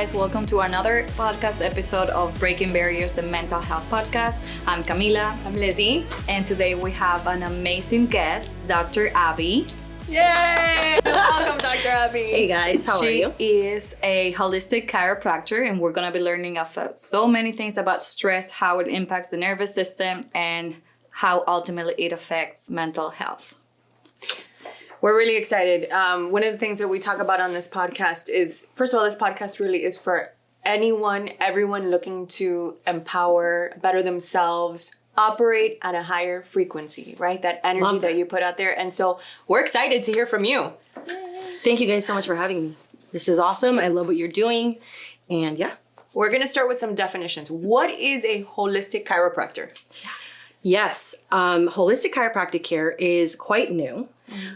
guys, welcome to another podcast episode of Breaking Barriers, the Mental Health Podcast. I'm Camila. I'm Lizzie. And today we have an amazing guest, Dr. Abby. Yay! Welcome, Dr. Abbey. Hey guys, how are you? She is a holistic chiropractor, and we're going to be learning so many things about stress, how it impacts the nervous system, and how ultimately it affects mental health. We're really excited. One of the things that we talk about on this podcast is, first of all, this podcast really is for everyone looking to empower, better themselves, operate at a higher frequency, right? That energy that you put out there. And so we're excited to hear from you. Thank you guys so much for having me. This is awesome. I love what you're doing. And yeah. We're going to start with some definitions. What is a holistic chiropractor? Yes. Holistic chiropractic care is quite new.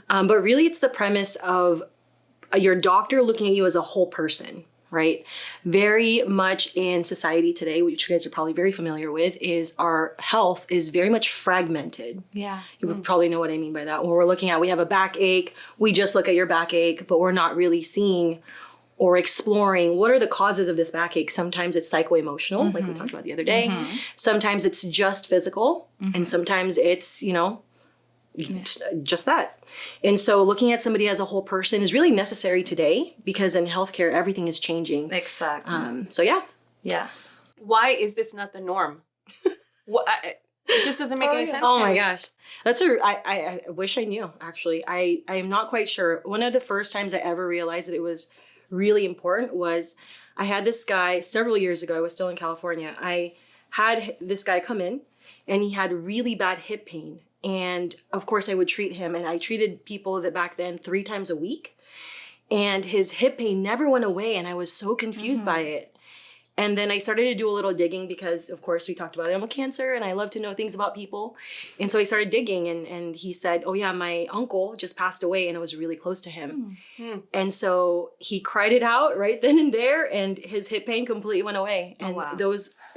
But really it's the premise of your doctor looking at you as a whole person, right? Very much in society today, which you guys are probably very familiar with, is our health is very much fragmented. Yeah. You would probably know what I mean by that. When we're looking at, we have a backache, we just look at your backache, but we're not really seeing or exploring what are the causes of this backache. Sometimes it's psycho-emotional, like we talked about the other day. Sometimes it's just physical, and sometimes it's, just that. And so looking at somebody as a whole person is really necessary today because in healthcare, everything is changing. Exactly. So yeah. Yeah. Why is this not the norm? It just doesn't make any sense Oh to my me. gosh. I wish I knew, actually. I am not quite sure. One of the first times I ever realized that it was really important was I had this guy several years ago. I was still in California. I had this guy come in and he had really bad hip pain. And of course I would treat him, and I treated people that back then 3 times a week, and his hip pain never went away. And I was so confused by it. And then I started to do a little digging because, of course, we talked about animal cancer and I love to know things about people. And so I started digging and he said, oh yeah, my uncle just passed away and I was really close to him. And so he cried it out right then and there and his hip pain completely went away. And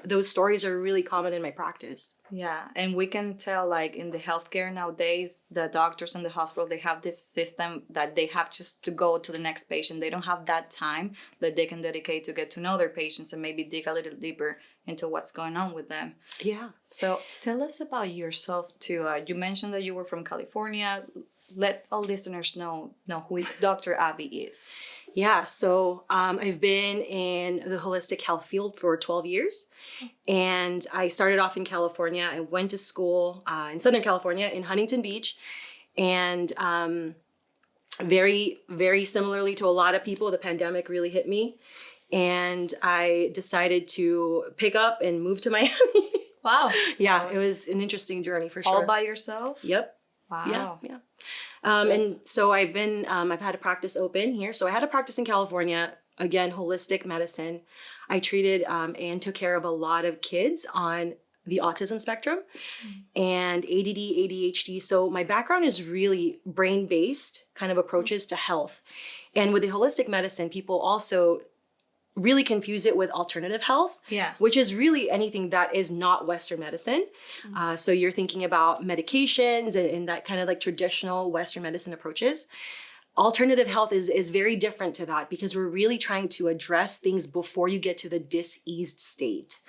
those stories are really common in my practice. Yeah, and we can tell, like, in the healthcare nowadays, the doctors in the hospital, they have this system that they have just to go to the next patient. They don't have that time that they can dedicate to get to know their patients and maybe dig a little deeper into what's going on with them. Yeah. So tell us about yourself too. You mentioned that you were from California. Let all listeners know who Dr. Abby is. Yeah, so I've been in the holistic health field for 12 years. And I started off in California. I went to school in Southern California in Huntington Beach. And very, very similarly to a lot of people, the pandemic really hit me. And I decided to pick up and move to Miami. Wow. Yeah, it was an interesting journey for sure. All by yourself? Yep. Wow. Yeah. And so I've had a practice open here. So I had a practice in California, again, holistic medicine. I treated and took care of a lot of kids on the autism spectrum and ADD, ADHD. So my background is really brain-based kind of approaches to health. And with the holistic medicine, people also really confuse it with alternative health, which is really anything that is not Western medicine. So you're thinking about medications and that kind of like traditional Western medicine approaches. Alternative health is very different to that because we're really trying to address things before you get to the diseased state.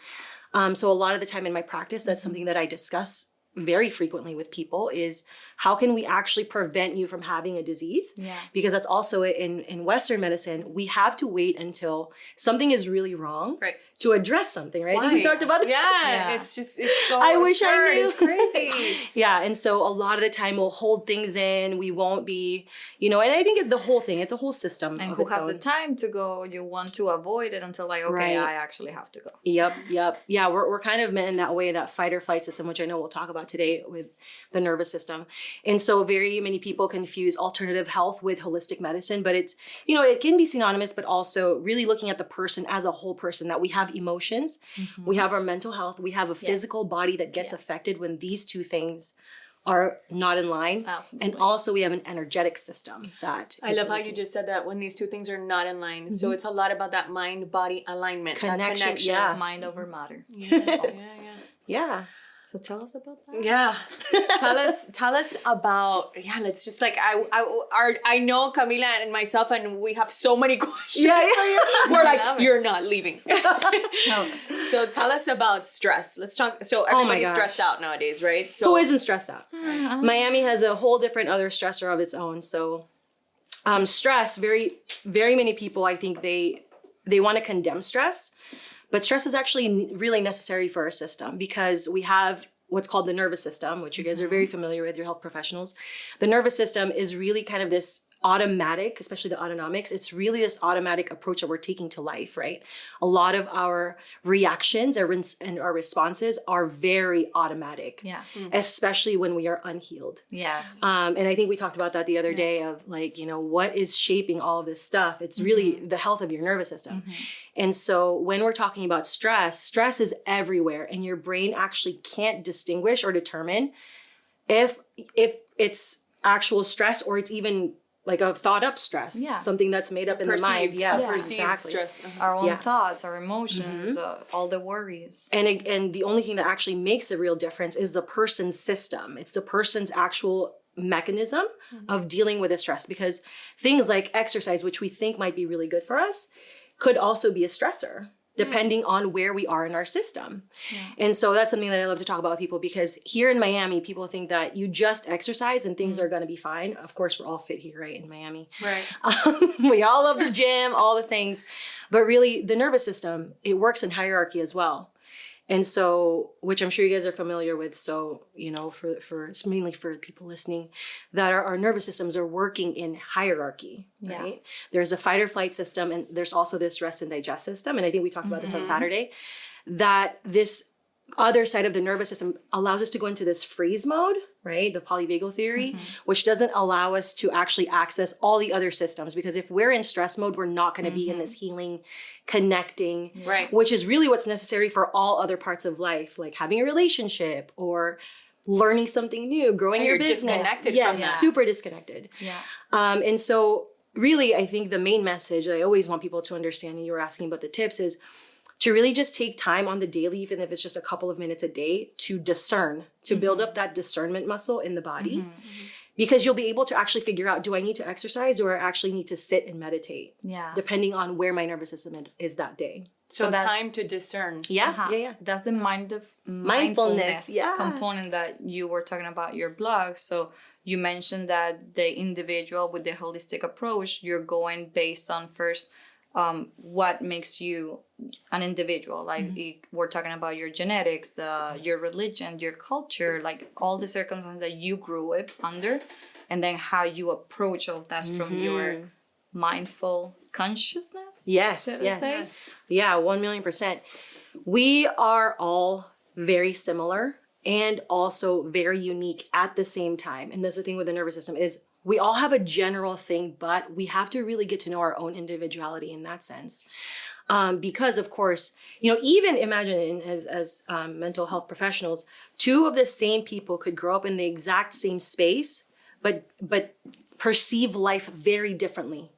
So a lot of the time in my practice, that's something that I discuss very frequently with people is how can we actually prevent you from having a disease? Because that's also in Western medicine, we have to wait until something is really wrong to address something, right? I think we talked about that. Yeah. It's so I wish I knew. It's crazy. Yeah, and so a lot of the time we'll hold things in. We won't be, and I think the whole thing, it's a whole system. And who has the time to go, you want to avoid it until like, okay, I actually have to go. Yep. Yeah, we're kind of meant in that way, that fight or flight system, which I know we'll talk about today with the nervous system. And so very many people confuse alternative health with holistic medicine, but it's, it can be synonymous, but also really looking at the person as a whole person, that we have emotions, we have our mental health, we have a physical body that gets affected when these two things are not in line. Absolutely. And also we have an energetic system that I love how you just said that when these two things are not in line. So it's a lot about that mind-body alignment, connection. That connection. Mind over matter. Yeah. Yeah. So tell us about that. Yeah. tell us about, let's just like, I know Camila and myself, and we have so many questions for you. We're like, you're not leaving. Tell us. So tell us about stress. Let's talk. So everybody's stressed out nowadays, right? So who isn't stressed out? Miami has a whole different other stressor of its own. So stress, very, very many people, I think they want to condemn stress. But stress is actually really necessary for our system because we have what's called the nervous system, which you guys are very familiar with, your health professionals. The nervous system is really kind of this automatic, especially the autonomics. It's really this automatic approach that we're taking to life, right? A lot of our reactions and our responses are very automatic, especially when we are unhealed. Yes. And I think we talked about that the other day of like, what is shaping all of this stuff? It's really the health of your nervous system. And so when we're talking about stress is everywhere, and your brain actually can't distinguish or determine if it's actual stress or it's even like a thought up stress, something that's made up in the mind. Perceived stress. Our own thoughts, our emotions, all the worries. And the only thing that actually makes a real difference is the person's system. It's the person's actual mechanism of dealing with the stress, because things like exercise, which we think might be really good for us, could also be a stressor, depending on where we are in our system. And so that's something that I love to talk about with people, because here in Miami, people think that you just exercise and things are going to be fine. Of course, we're all fit here, right, in Miami. Right. We all love the gym, all the things. But really, the nervous system, it works in hierarchy as well. And so, which I'm sure you guys are familiar with. So, for it's mainly for people listening, that our nervous systems are working in hierarchy, right? There's a fight or flight system, and there's also this rest and digest system. And I think we talked about this on Saturday, that this other side of the nervous system allows us to go into this freeze mode, right? The polyvagal theory, which doesn't allow us to actually access all the other systems. Because if we're in stress mode, we're not going to be in this healing, connecting, which is really what's necessary for all other parts of life, like having a relationship or learning something new, growing your business. Disconnected from that. Super disconnected. And so really, I think the main message that I always want people to understand, and you were asking about the tips, is to really just take time on the daily, even if it's just a couple of minutes a day, to discern, to build up that discernment muscle in the body. Because you'll be able to actually figure out, do I need to exercise or I actually need to sit and meditate? Depending on where my nervous system is that day. So time to discern. That's the mindfulness component that you were talking about your blog. So you mentioned that the individual with the holistic approach, you're going based on first what makes you an individual. Like we're talking about your genetics, your religion, your culture, like all the circumstances that you grew up under, and then how you approach all that from your mindful consciousness. Yes. Yeah, 1,000,000%. We are all very similar and also very unique at the same time. And that's the thing with the nervous system, is we all have a general thing, but we have to really get to know our own individuality in that sense. Because of course, even imagine as mental health professionals, two of the same people could grow up in the exact same space, but perceive life very differently.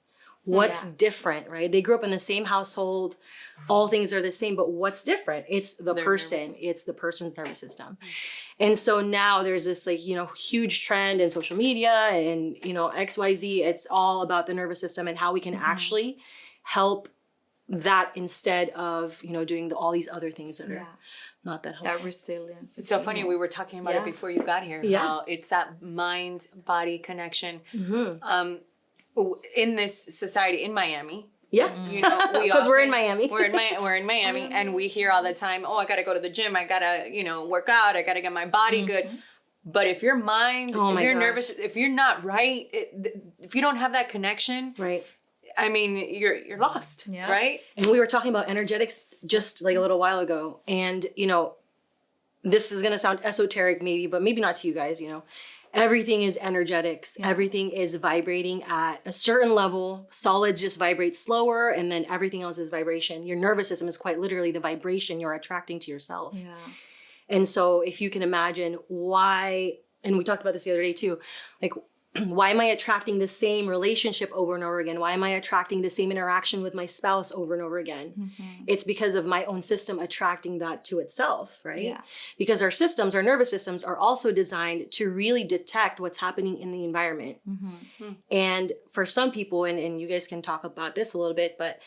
What's different, right? They grew up in the same household, all things are the same, but what's different? It's the person, it's the person's nervous system. And so now there's this huge trend in social media and, XYZ, it's all about the nervous system and how we can actually help that instead of, doing all these other things that are not that helpful. That resilience. It's so funny. We were talking about it before you got here. How it's that mind-body connection. In this society in Miami. Because we're in Miami. We're in Miami, and we hear all the time, "Oh, I gotta go to the gym. I gotta, work out. I gotta get my body good." But if your mind, if you're nervous, if you're not right, if you don't have that connection, right? I mean, you're lost, right? And we were talking about energetics just like a little while ago, and this is gonna sound esoteric, maybe, but maybe not to you guys. Everything is energetics. Everything is vibrating at a certain level. Solids just vibrate slower, and then everything else is vibration. Your nervous system is quite literally the vibration you're attracting to yourself. And so if you can imagine why, and we talked about this the other day too, like why am I attracting the same relationship over and over again? Why am I attracting the same interaction with my spouse over and over again? Mm-hmm. It's because of my own system attracting that to itself, right? Yeah. Because our systems, our nervous systems are also designed to really detect what's happening in the environment. Mm-hmm. And for some people, and you guys can talk about this a little bit, but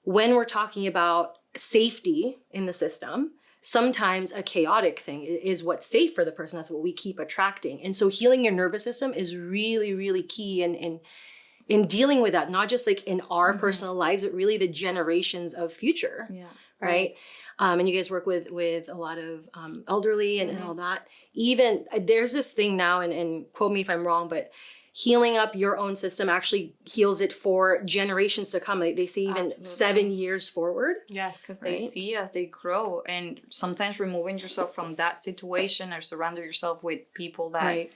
when we're talking about safety in the system, sometimes a chaotic thing is what's safe for the person. That's what we keep attracting. And so healing your nervous system is really, really key in dealing with that, not just like in our personal lives, but really the generations of future. Yeah. Right. And you guys work with a lot of elderly and all that. Even there's this thing now, and quote me if I'm wrong, but healing up your own system actually heals it for generations to come. Like they say even Absolutely. 7 years forward. Yes. Because they see as they grow, and sometimes removing yourself from that situation or surrounding yourself with people that Right.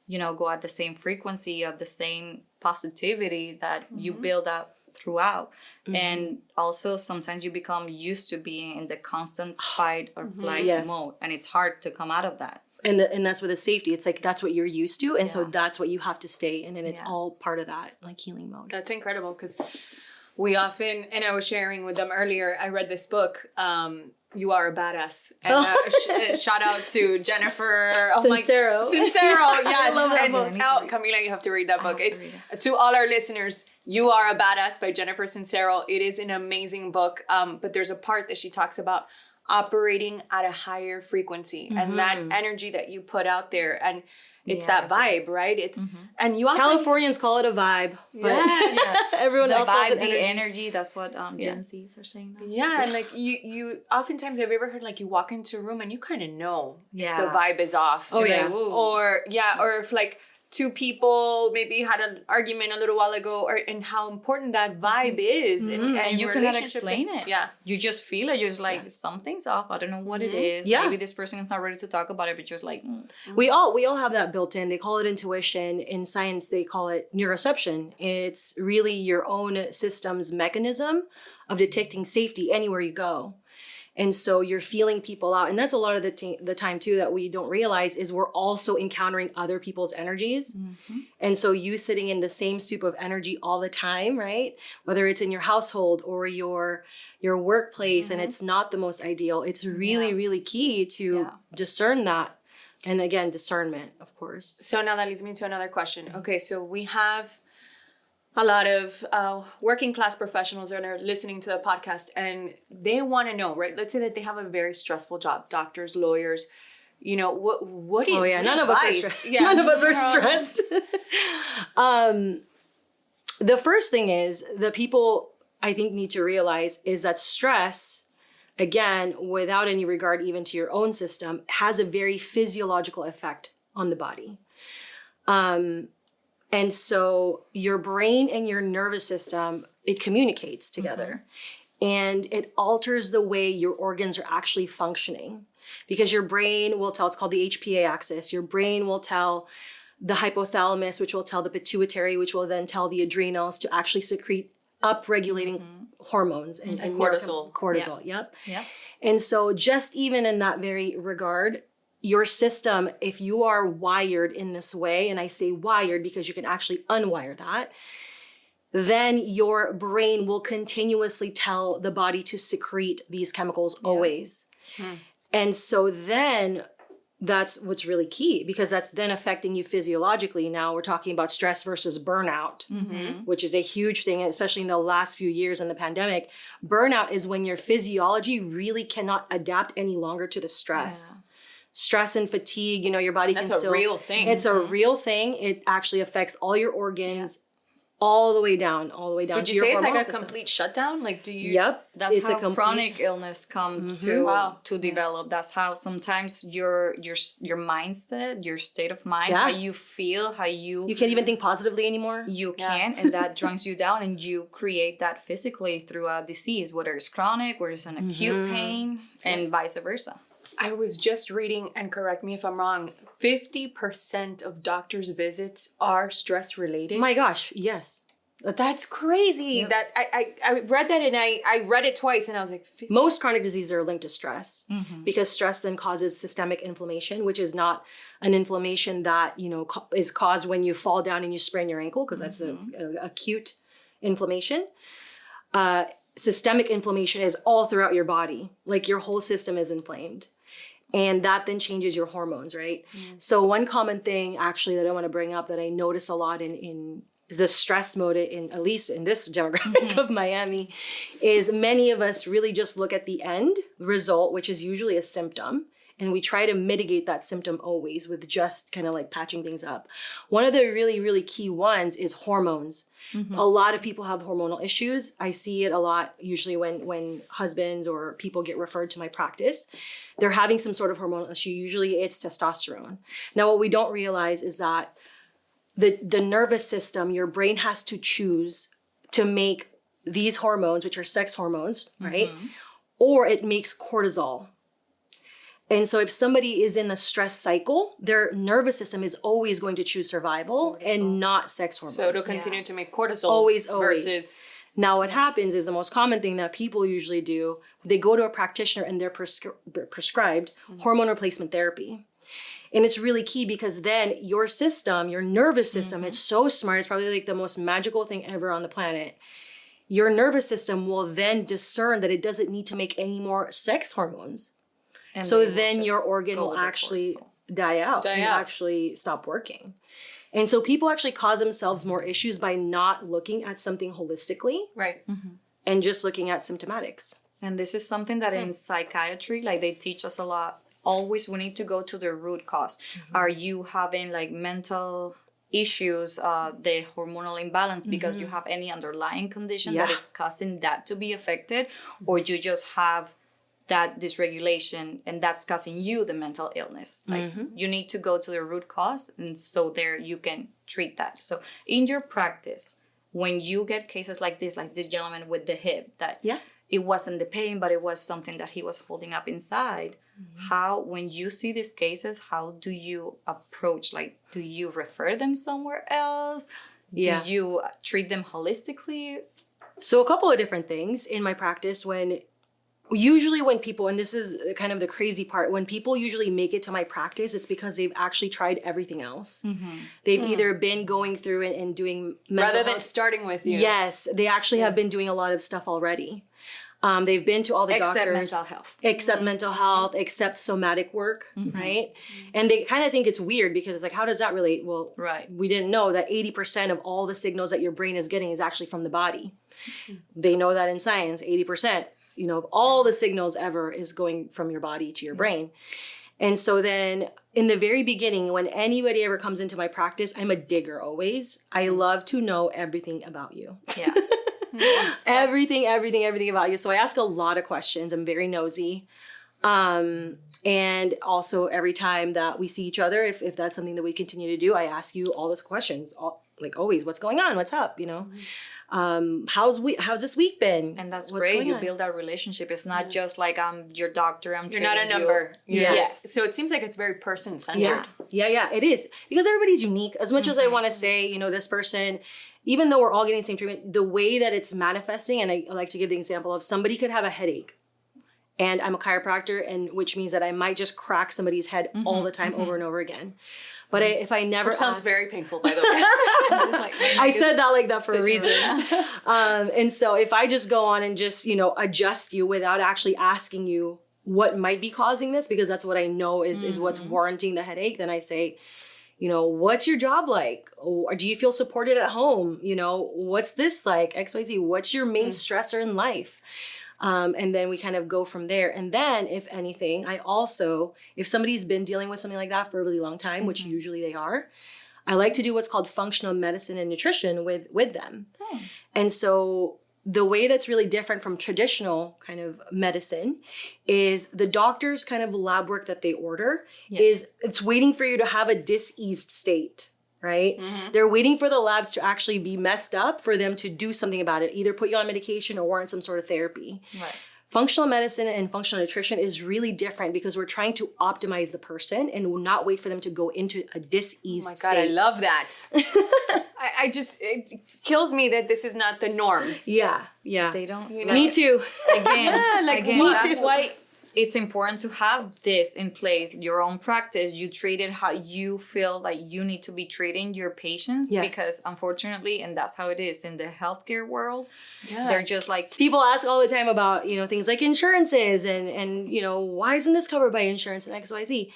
go at the same frequency, of the same positivity that you build up throughout. And also sometimes you become used to being in the constant fight or flight Yes. mode, and it's hard to come out of that. And that's with the safety. It's like that's what you're used to, and so Yeah. that's what you have to stay in, and it's Yeah. all part of that like healing mode. That's incredible because we often, and I was sharing with them earlier, I read this book, You Are a Badass. And shout out to Jennifer. Sincero. Sincero, yes. I love that And book. Camila, you have to read that book. have to It's read to all our listeners, You Are a Badass by Jennifer Sincero. It is an amazing book, but there's a part that she talks about operating at a higher frequency and that energy that you put out there, and it's Yeah, that vibe, right? It's and you often, Californians call it a vibe, but everyone The else calls vibe, it the energy. energy, that's what Gen Zs are saying now. yeah, and like you oftentimes, have you ever heard like you walk into a room and you kind of know if Yeah. the vibe is off? Oh, You're yeah. like, or if like two people maybe had an argument a little while ago, and how important that vibe is, And you cannot relationships. explain it. Yeah. You just feel it. You're just like, something's off. I don't know what it is. Yeah. Maybe this person is not ready to talk about it, but just like, We all have that built in. They call it intuition. In science, they call it neuroception. It's really your own system's mechanism of detecting safety anywhere you go. And so you're feeling people out. And that's a lot of the time too that we don't realize is we're also encountering other people's energies. And so you sitting in the same soup of energy all the time, right? Whether it's in your household or your workplace, and it's not the most ideal. It's really, really key to discern that. And again, discernment, of course. So now that leads me to another question. Okay, so we have a lot of working class professionals that are listening to the podcast, and they want to know, right? Let's say that they have a very stressful job, doctors, lawyers. What do you? Oh yeah, none of us are stressed. Yeah, None of us are stressed. The first thing is that people, I think, need to realize is that stress, again, without any regard even to your own system, has a very physiological effect on the body. And so your brain and your nervous system, it communicates together. And it alters the way your organs are actually functioning. Because your brain will tell, it's called the HPA axis. Your brain will tell the hypothalamus, which will tell the pituitary, which will then tell the adrenals to actually secrete up-regulating hormones and cortisol. Cortisol, yep. yeah. And so just even in that very regard, your system, if you are wired in this way, and I say wired because you can actually unwire that, then your brain will continuously tell the body to secrete these chemicals always. And so then that's what's really key, because that's then affecting you physiologically. Now we're talking about stress versus burnout, which is a huge thing, especially in the last few years in the pandemic. Burnout is when your physiology really cannot adapt any longer to the stress. Yeah. Stress and fatigue, your body That's can still... a real thing. It's a real thing. It actually affects all your organs all the way down Would to you your say it's like hormonal a system. complete shutdown? Like, do you? Yep. That's it's how a complete... chronic illness come to Wow. to develop. That's how sometimes your mindset, your state of mind, how you feel, how You can't even think positively anymore. you can, and that drags you down, and you create that physically through a disease, whether it's chronic, whether it's an acute pain, and vice versa. I was just reading, and correct me if I'm wrong, 50% of doctors' visits are stress related. My gosh, yes. That's crazy. Yep. That I read that and I read it twice and I was like, Most chronic diseases are linked to stress Mm-hmm. because stress then causes systemic inflammation, which is not an inflammation that, is caused when you fall down and you sprain your ankle, because that's a acute inflammation. Systemic inflammation is all throughout your body. Like your whole system is inflamed. And that then changes your hormones, right? So one common thing actually that I want to bring up that I notice a lot in the stress mode, at least in this demographic of Miami, is many of us really just look at the end result, which is usually a symptom. And we try to mitigate that symptom always with just kind of like patching things up. One of the really, really key ones is hormones. A lot of people have hormonal issues. I see it a lot usually when husbands or people get referred to my practice. They're having some sort of hormonal issue. Usually it's testosterone. Now, what we don't realize is that the nervous system, your brain has to choose to make these hormones, which are sex hormones, right? Or it makes cortisol. And so if somebody is in the stress cycle, their nervous system is always going to choose survival and not sex hormones. so it'll continue to make cortisol Always. versus Now what happens is the most common thing that people usually do, they go to a practitioner and they're prescribed hormone replacement therapy. And it's really key because then your system, your nervous system, it's so smart. It's probably like the most magical thing ever on the planet. Your nervous system will then discern that it doesn't need to make any more sex hormones. And So they will then your just organ go will with the actually cortisol. die out. Die and out. actually stop working. And so people actually cause themselves more issues by not looking at something holistically right. and just looking at symptomatics. And this is something that in psychiatry, like they teach us a lot. Always we need to go to the root cause. Are you having like mental issues, the hormonal imbalance because you have any underlying condition that is causing that to be affected, or you just have that dysregulation and that's causing you the mental illness? Like you need to go to the root cause, and so there you can treat that. So in your practice, when you get cases like this gentleman with the hip, that it wasn't the pain, but it was something that he was holding up inside. How, when you see these cases, how do you approach? Like, do you refer them somewhere else? Do you treat them holistically? So a couple of different things in my practice. Usually when people, and this is kind of the crazy part, when people usually make it to my practice, it's because they've actually tried everything else. They've either been going through it and doing mental Rather than health. starting with you. Yes, they actually have been doing a lot of stuff already. They've been to all the Except doctors. mental health. Except mental health, except somatic work, right? And they kind of think it's weird because it's like, how does that relate? Well, we didn't know that 80% of all the signals that your brain is getting is actually from the body. They know that in science, 80%, of all the signals ever is going from your body to your brain. And so then in the very beginning, when anybody ever comes into my practice, I'm a digger always. I love to know everything about you. Yeah. Everything about you. So I ask a lot of questions. I'm very nosy. And also every time that we see each other, if that's something that we continue to do, I ask you all those questions, like always, what's going on? What's up? How's this week been? And that's What's great. going You on? build that relationship. It's not just like I'm your doctor. You're not a number. Yes. So it seems like it's very person-centered. Yeah, it is. Because everybody's unique. As much as I want to say, this person, even though we're all getting the same treatment, the way that it's manifesting, and I like to give the example of somebody could have a headache. And I'm a chiropractor, and which means that I might just crack somebody's head all the time over and over again. But if I never Which sounds ask, very painful, by the way. I said that like that for a reason. And so if I just go on and just, adjust you without actually asking you what might be causing this, because that's what I know is what's warranting the headache, then I say, what's your job like? Or do you feel supported at home? What's this like? XYZ, what's your main stressor in life? And then we kind of go from there. And then if anything, I also, if somebody's been dealing with something like that for a really long time, which usually they are, I like to do what's called functional medicine and nutrition with them. And so the way that's really different from traditional kind of medicine is the doctor's kind of lab work that they order is it's waiting for you to have a diseased state. Right? They're waiting for the labs to actually be messed up for them to do something about it, either put you on medication or warrant some sort of therapy. Right. Functional medicine and functional nutrition is really different because we're trying to optimize the person and not wait for them to go into a diseased state. Oh my God, I love that. it kills me that this is not the norm. Yeah. They don't. Me too. Again, me that's too. why it's important to have this in place. Your own practice. You treat it how you feel like you need to be treating your patients. Yes. Because unfortunately, and that's how it is in the healthcare world. Yes. They're just like, People ask all the time about, things like insurances and why isn't this covered by insurance and XYZ?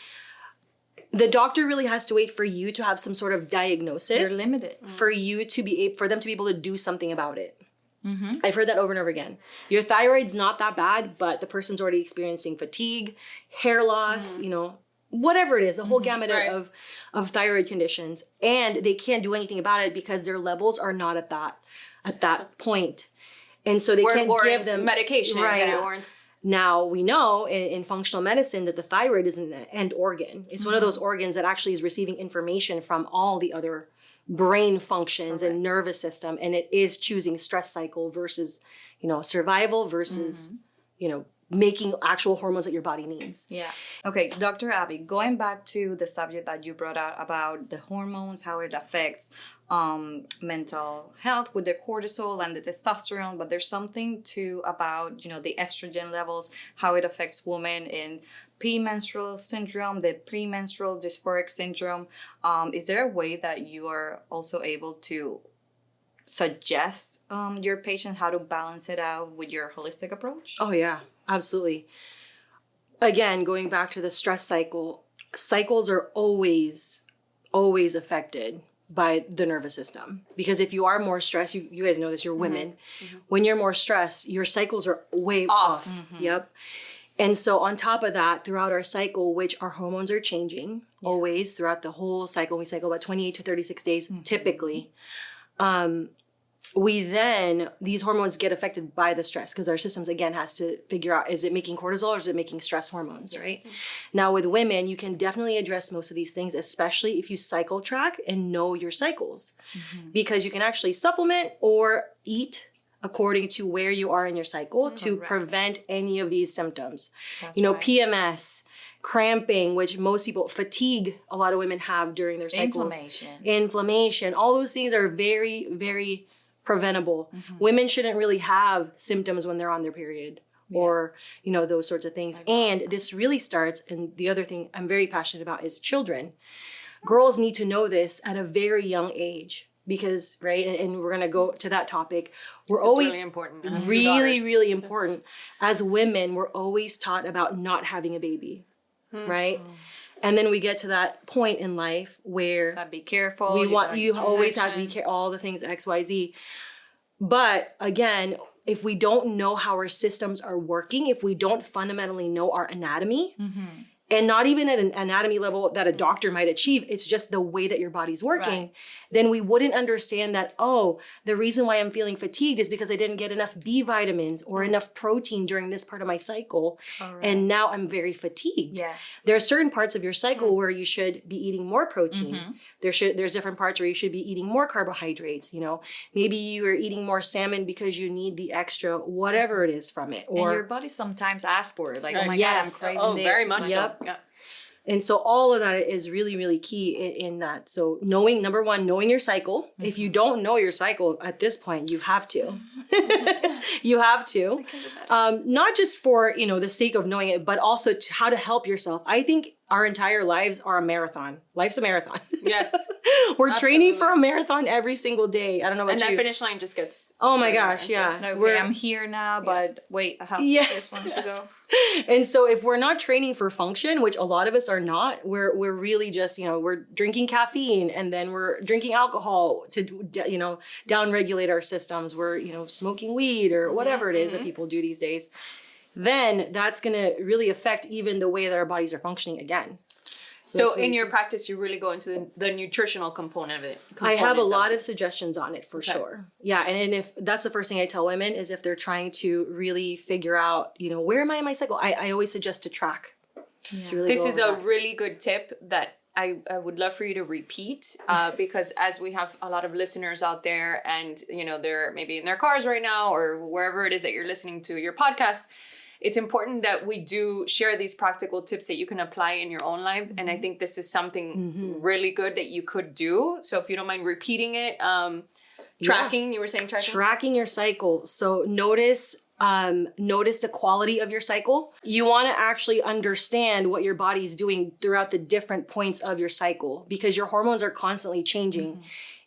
The doctor really has to wait for you to have some sort of diagnosis. you're limited. For you to for them to be able to do something about it. Mm-hmm. I've heard that over and over again. Your thyroid's not that bad, but the person's already experiencing fatigue, hair loss, whatever it is, a whole gamut Right. of thyroid conditions, and they can't do anything about it because their levels are not at that point, and so they Where it can't warrants give them medication. Right. And it warrants. Now we know in functional medicine that the thyroid is an end organ. It's one of those organs that actually is receiving information from all the other brain functions and nervous system, and it is choosing stress cycle versus survival versus making actual hormones that your body needs. Yeah. Okay, Dr. Abby, going back to the subject that you brought out about the hormones, how it affects mental health with the cortisol and the testosterone, but there's something too about, the estrogen levels, how it affects women in premenstrual syndrome, the premenstrual dysphoric syndrome. Is there a way that you are also able to suggest your patient how to balance it out with your holistic approach? Oh yeah, absolutely. Again, going back to the stress cycles are always affected by the nervous system. Because if you are more stressed, you guys know this, you're women. When you're more stressed, your cycles are way off. Yep. And so on top of that, throughout our cycle, which our hormones are changing always throughout the whole cycle, we cycle about 28 to 36 days typically. These hormones get affected by the stress because our systems, again, has to figure out, is it making cortisol or is it making stress hormones, right? Now with women, you can definitely address most of these things, especially if you cycle track and know your cycles, because you can actually supplement or eat according to where you are in your cycle to prevent any of these symptoms. That's PMS, cramping, which most people, fatigue, a lot of women have during their cycles. Inflammation, all those things are very, very preventable. Women shouldn't really have symptoms when they're on their period or, those sorts of things. And this really starts, and the other thing I'm very passionate about is children. Girls need to know this at a very young age because, right, and we're going to go to that topic. We're always really important. really important. As women, we're always taught about not having a baby, right? And then we get to that point in life where be careful. you always have to be careful, all the things X, Y, Z. But again, if we don't know how our systems are working, if we don't fundamentally know our anatomy, and not even at an anatomy level that a doctor might achieve, it's just the way that your body's working, then we wouldn't understand that, the reason why I'm feeling fatigued is because I didn't get enough B vitamins or enough protein during this part of my cycle. And now I'm very fatigued. Yes. There are certain parts of your cycle where you should be eating more protein. There's different parts where you should be eating more carbohydrates. Maybe you are eating more salmon because you need the extra whatever it is from it. Or and your body sometimes asks for it. Like, oh my Yes. God, I'm craving this. Very much Yep. so. Yeah. And so all of that is really, really key in that. So number one, knowing your cycle. If you don't know your cycle at this point, you have to. You have to. Not just for, the sake of knowing it, but also how to help yourself. I think our entire lives are a marathon. Life's a marathon. Yes. We're training for a marathon every single day. I don't know about and you. that finish line just gets... Oh my gosh, yeah. Okay, I'm here now, but wait, I have this one to go. And so if we're not training for function, which a lot of us are not, we're really just, we're drinking caffeine and then we're drinking alcohol to, down-regulate our systems. We're, smoking weed or whatever it is that people do these days. Then that's going to really affect even the way that our bodies are functioning again. So in your practice, you really go into the nutritional component of it. I have a lot of suggestions on it for sure. Yeah. And if that's the first thing I tell women is if they're trying to really figure out, where am I in my cycle? I always suggest to track. To really This is a really good tip that I would love for you to repeat because as we have a lot of listeners out there and, they're maybe in their cars right now or wherever it is that you're listening to your podcast, it's important that we do share these practical tips that you can apply in your own lives. And I think this is something really good that you could do. So if you don't mind repeating it, tracking, you were saying tracking? Tracking your cycle. So notice the quality of your cycle. You want to actually understand what your body's doing throughout the different points of your cycle, because your hormones are constantly changing.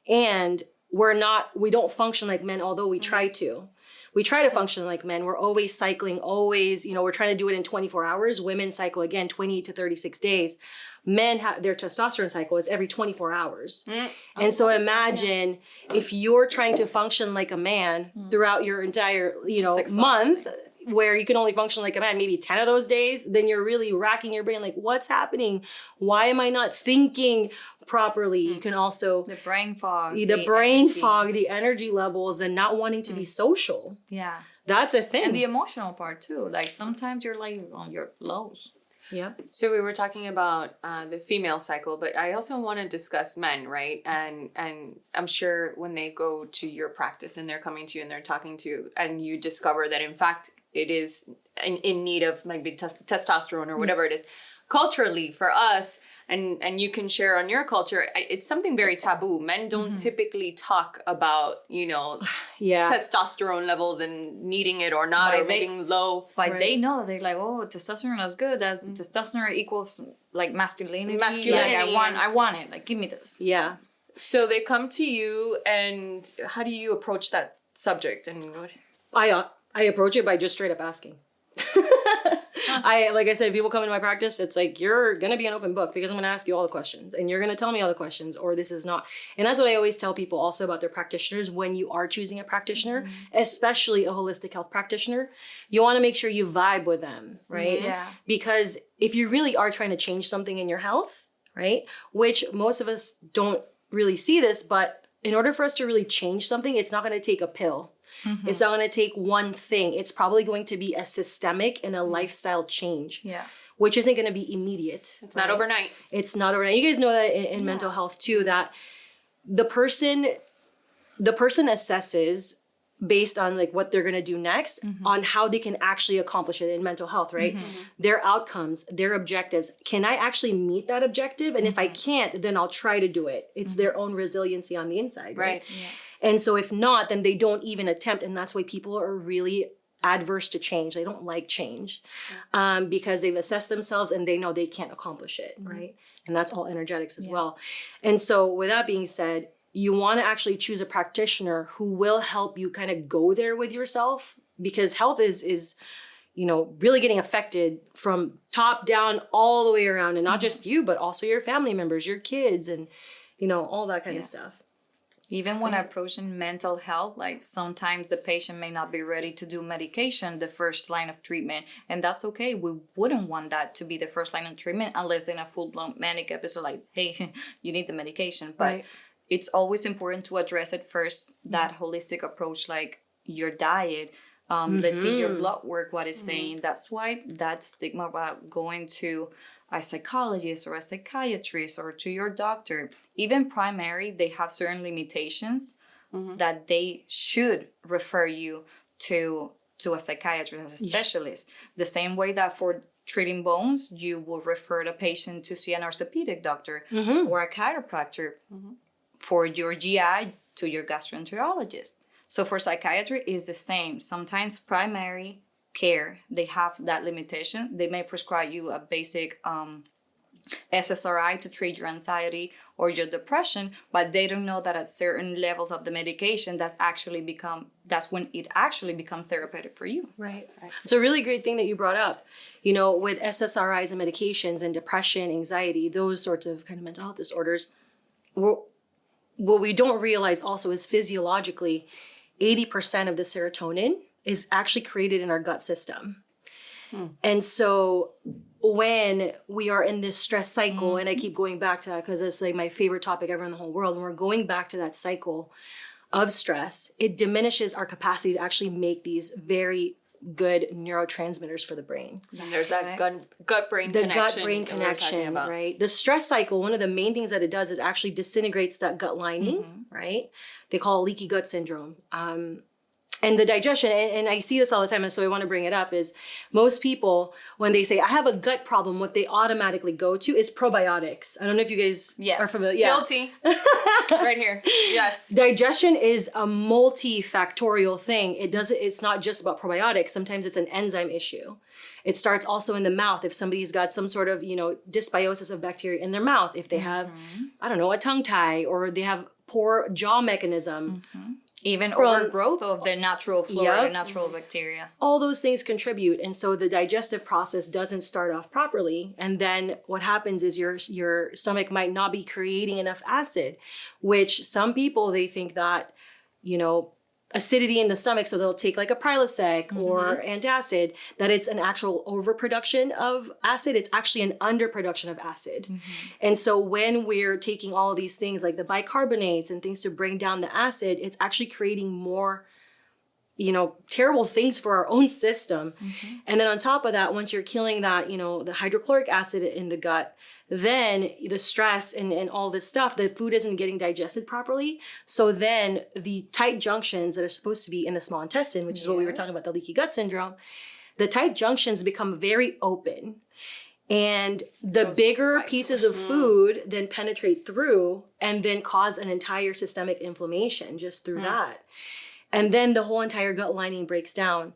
And we don't function like men, although we try to. We try to function like men. We're always cycling, always, we're trying to do it in 24 hours. Women cycle, again, 28 to 36 days. Men have their testosterone cycle is every 24 hours. And so imagine if you're trying to function like a man throughout your entire, month, where you can only function like a man, maybe 10 of those days, then you're really racking your brain, like, what's happening? Why am I not thinking properly? You can also the brain fog, the energy levels, and not wanting to be social. Yeah, that's a thing. And the emotional part too. Like sometimes you're like on your lows. Yeah. So we were talking about the female cycle, but I also want to discuss men, right? And I'm sure when they go to your practice and they're coming to you and they're talking to you, and you discover that in fact it is in need of maybe testosterone or whatever it is. Culturally, for us, and you can share on your culture, it's something very taboo. Men don't typically talk about, testosterone levels and needing it or not, or being low. But they know, they're like, oh, testosterone is good. That's testosterone equals like masculinity. Like, I want it. Like, give me this. Yeah. So they come to you, and how do you approach that subject? And what? I approach it by just straight up asking. Like I said, people come into my practice, it's like, you're going to be an open book, because I'm going to ask you all the questions and you're going to tell me all the questions, or this is not. And that's what I always tell people also about their practitioners. When you are choosing a practitioner, especially a holistic health practitioner, you want to make sure you vibe with them, right? Yeah. Because if you really are trying to change something in your health, right, which most of us don't really see this, but in order for us to really change something, it's not going to take a pill. It's not going to take one thing. It's probably going to be a systemic and a lifestyle change, which isn't going to be immediate. It's not overnight. It's not overnight. You guys know that in mental health too, that the person assesses based on like what they're going to do next on how they can actually accomplish it in mental health, right? Their outcomes, their objectives. Can I actually meet that objective? And if I can't, then I'll try to do it. It's their own resiliency on the inside, right? Yeah. And so if not, then they don't even attempt. And that's why people are really adverse to change. They don't like change because they've assessed themselves and they know they can't accomplish it, right? And that's all energetics as well. And so with that being said, you want to actually choose a practitioner who will help you kind of go there with yourself, because health is really getting affected from top down all the way around, and not just you, but also your family members, your kids, and all that kind of stuff. Even when approaching mental health, like sometimes the patient may not be ready to do medication, the first line of treatment. And that's okay. We wouldn't want that to be the first line of treatment unless in a full-blown manic episode, like, hey, you need the medication. But it's always important to address it first, that holistic approach, like your diet. Let's see your blood work, what it's saying. That's why that stigma about going to a psychologist or a psychiatrist or to your doctor, even primary, they have certain limitations that they should refer you to a psychiatrist, as a specialist. The same way that for treating bones, you will refer the patient to see an orthopedic doctor or a chiropractor. For your GI, to your gastroenterologist. So for psychiatry, it's the same. Sometimes primary care, they have that limitation. They may prescribe you a basic SSRI to treat your anxiety or your depression, but they don't know that at certain levels of the medication, that's when it actually becomes therapeutic for you. Right. It's a really great thing that you brought up. With SSRIs and medications and depression, anxiety, those sorts of kind of mental health disorders, what we don't realize also is physiologically, 80% of the serotonin is actually created in our gut system. And so when we are in this stress cycle, and I keep going back to that because it's like my favorite topic ever in the whole world, when we're going back to that cycle of stress, it diminishes our capacity to actually make these very good neurotransmitters for the brain. And there's that gut-brain connection. The gut-brain connection, right? The stress cycle, one of the main things that it does is actually disintegrates that gut lining, right? They call it leaky gut syndrome. And the digestion, and I see this all the time, and so I want to bring it up, is most people, when they say, I have a gut problem, what they automatically go to is probiotics. I don't know if you guys are familiar. Yeah. Guilty. Right here. Yes. Digestion is a multifactorial thing. It's not just about probiotics. Sometimes it's an enzyme issue. It starts also in the mouth. If somebody's got some sort of, dysbiosis of bacteria in their mouth, if they have, I don't know, a tongue tie, or they have poor jaw mechanism. Even overgrowth of the natural flora, the natural bacteria. All those things contribute. And so the digestive process doesn't start off properly. And then what happens is your stomach might not be creating enough acid, which some people, they think that, acidity in the stomach, so they'll take like a Prilosec or antacid, that it's an actual overproduction of acid. It's actually an underproduction of acid. And so when we're taking all of these things like the bicarbonates and things to bring down the acid, it's actually creating more, terrible things for our own system. And then on top of that, once you're killing that, the hydrochloric acid in the gut, then the stress and all this stuff, the food isn't getting digested properly. So then the tight junctions that are supposed to be in the small intestine, which is what we were talking about, the leaky gut syndrome, the tight junctions become very open. And the bigger pieces of food then penetrate through and then cause an entire systemic inflammation just through that. And then the whole entire gut lining breaks down.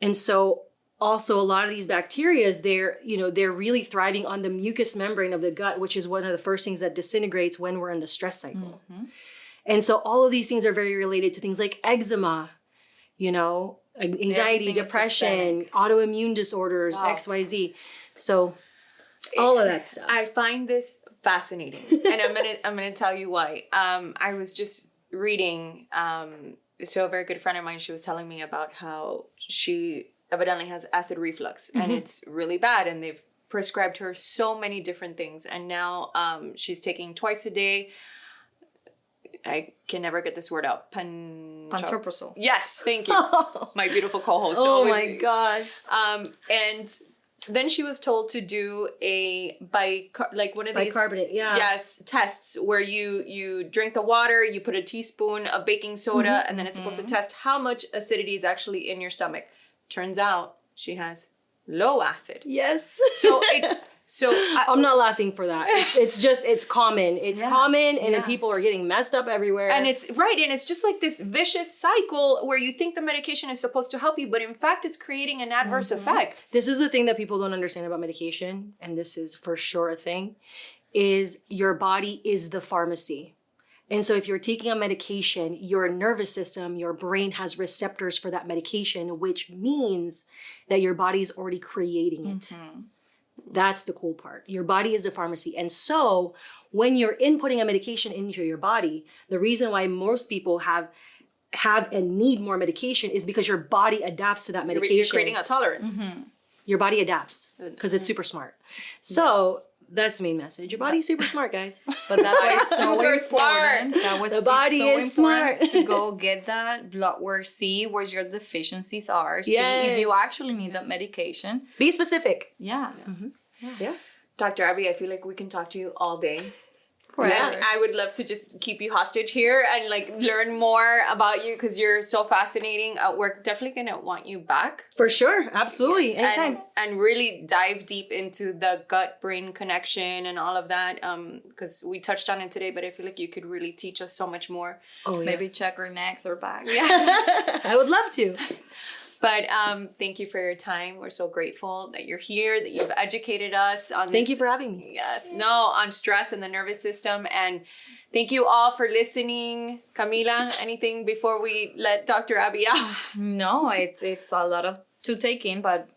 And so also, a lot of these bacteria, they're really thriving on the mucous membrane of the gut, which is one of the first things that disintegrates when we're in the stress cycle. And so all of these things are very related to things like eczema, anxiety, depression, autoimmune disorders, XYZ. So all of that stuff. I find this fascinating, and I'm gonna tell you why. I was just reading. So a very good friend of mine, she was telling me about how she evidently has acid reflux, and it's really bad, and they've prescribed her so many different things, and now she's taking twice a day. I can never get this word out. Pantoprazole. Yes, thank you. My beautiful co-host. Oh my gosh. And then she was told to do a one of these Bicarbonate, yes, tests where you drink the water, you put a teaspoon of baking soda, and then it's supposed to test how much acidity is actually in your stomach. Turns out she has low acid. Yes. So I'm not laughing for that. It's common. It's common, and then people are getting messed up everywhere. And it's just like this vicious cycle where you think the medication is supposed to help you, but in fact it's creating an adverse effect. This is the thing that people don't understand about medication, and this is for sure a thing, is your body is the pharmacy. And so if you're taking a medication, your nervous system, your brain has receptors for that medication, which means that your body's already creating it. That's the cool part. Your body is the pharmacy. And so when you're inputting a medication into your body, the reason why most people have and need more medication is because your body adapts to that medication. You're creating a tolerance. Your body adapts because it's super smart. So that's the main message. Your body's super smart, guys. But that's why it's so important. The body is smart. To go get that blood work, see where your deficiencies are. See if you actually need that medication. Be specific. Yeah. Yeah. Dr. Abbey, I feel like we can talk to you all day. Forever. And I would love to just keep you hostage here and learn more about you because you're so fascinating. We're definitely going to want you back. For sure. Absolutely. Anytime. And really dive deep into the gut-brain connection and all of that because we touched on it today, but I feel like you could really teach us so much more. Oh, yeah. Maybe check her next or back. Yeah. I would love to. But thank you for your time. We're so grateful that you're here, that you've educated us on Thank you for having me. Yes. No, on stress and the nervous system. And thank you all for listening. Camila, anything before we let Dr. Abbey out? No, it's a lot to take in, but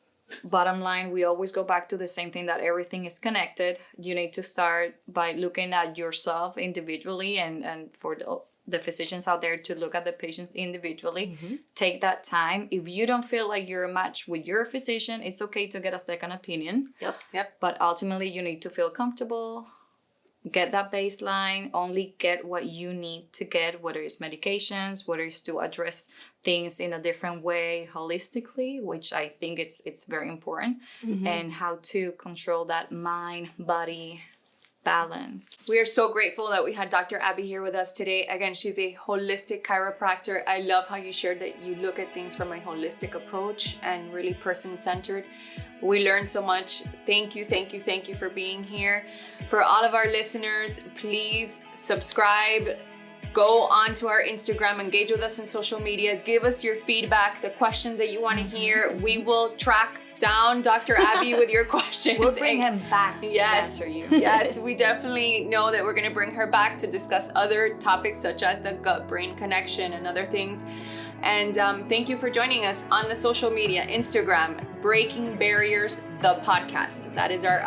bottom line, we always go back to the same thing, that everything is connected. You need to start by looking at yourself individually, and for the physicians out there to look at the patients individually. Take that time. If you don't feel like you're a match with your physician, it's okay to get a second opinion. Yep. But ultimately, you need to feel comfortable, get that baseline, only get what you need to get, whether it's medications, whether it's to address things in a different way holistically, which I think it's very important, and how to control that mind-body balance. We are so grateful that we had Dr. Abbey here with us today. Again, she's a holistic chiropractor. I love how you shared that you look at things from a holistic approach and really person-centered. We learned so much. Thank you for being here. For all of our listeners, please subscribe. Go on to our Instagram, engage with us in social media, give us your feedback, the questions that you want to hear. We will track down Dr. Abbey with your questions. We'll bring him back to answer you. Yes, we definitely know that we're going to bring her back to discuss other topics such as the gut-brain connection and other things. And thank you for joining us on the social media, Instagram, Breaking Barriers, the podcast. That is our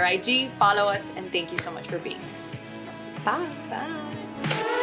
IG. Follow us, and thank you so much for being here. Bye.